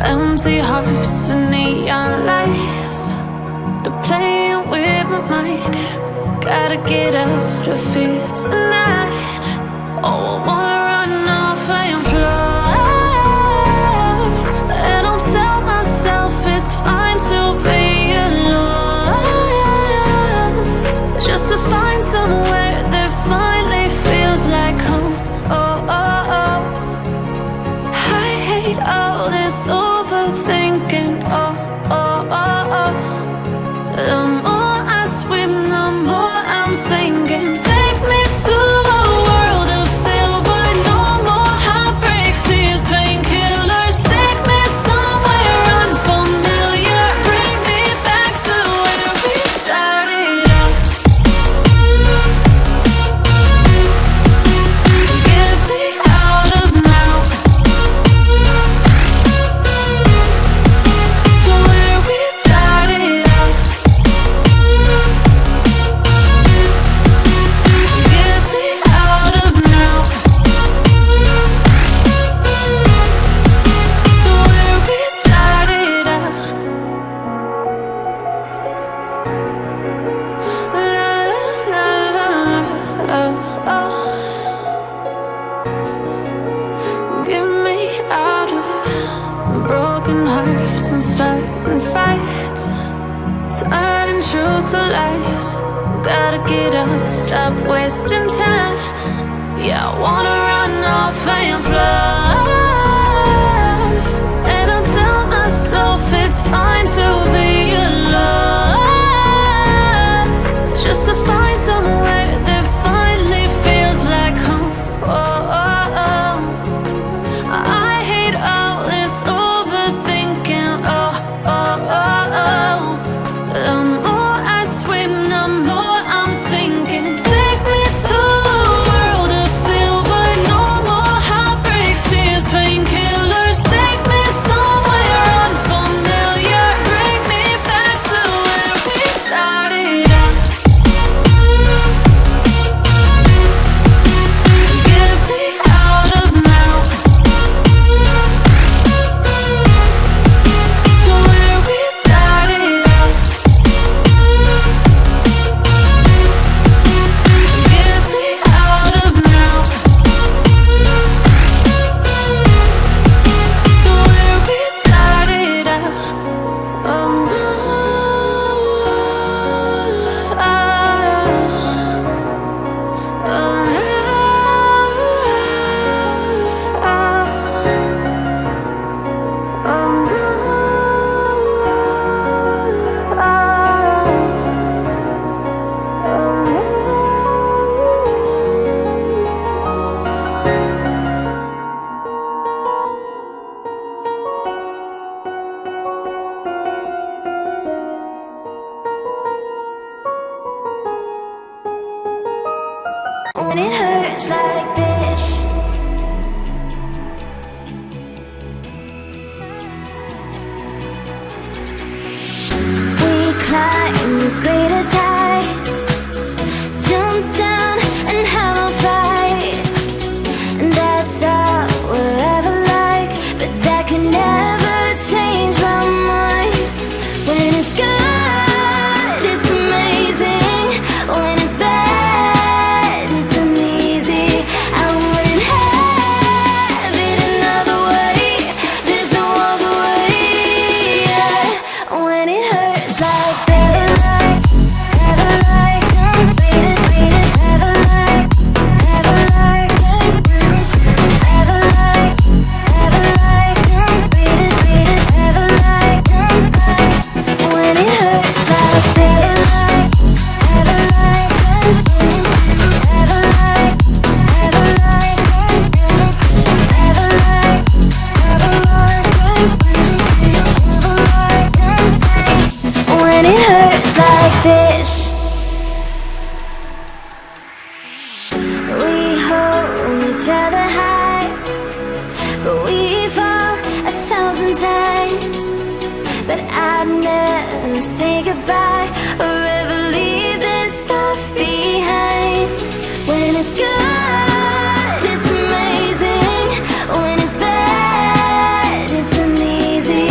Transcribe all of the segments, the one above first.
Empty hearts and neon lights, they're playing with my mind. Gotta get out of here tonight. Oh, I wanna run off and fly, and I'll tell myself it's fine to be alone, just to find somewhere that finally feels like home. Oh, oh, oh. I hate all this overthinking. Oh, oh, oh, oh. The more I swim, the more I'm sinking. Take me to a world of silver. No more heartbreaks, tears, painkillers. Take me somewhere unfamiliar. Bring me back to where we started out. Get me out of now, to where we started out. Get me out of now, to where we started out. La la la la la, oh, oh. Get me out of broken hearts and starting fights, turning truth to lies. Gotta get up, stop wasting time. Yeah, I wanna run off and fly, and I'll tell myself it's fine to be alone, just to find somewhere that finally feels like home. Oh, oh, oh. I hate all this overthinking. Oh, oh, oh, oh. The more I swim, the more I'm sinking. Take me to a world of silver. No more heartbreaks, tears, painkillers. Take me somewhere unfamiliar. Bring me back to where we started out. Get me out of now, to where we started out. Get me out of now, to where we started out. Oh no, when it hurts like this, we climb the greatest heights, jump down and have a fight, and that's all we'll ever like. But that can never change my mind. When it's good, it's amazing. When it's bad, it's uneasy. I wouldn't have it another way. There's no other way. Yeah. When it hurts like this, never like, never like, never like, never like, never like, never like. When it hurts like this, never like, never like, never like, never like, never like. When it hurts like this, we hold each other high, but we fall 1,000 times. But I'd never say goodbye or ever leave this stuff behind. When it's good, it's amazing. When it's bad, it's uneasy.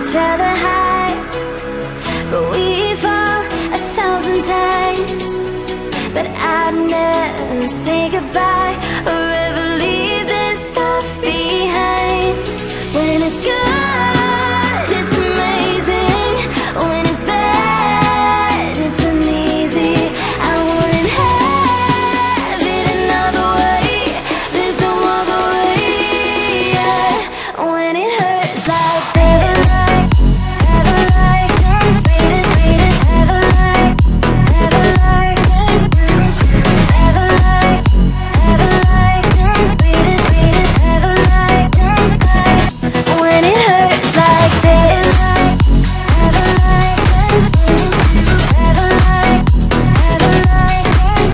each other high, but we fall 1,000 times. But I'd never say goodbye.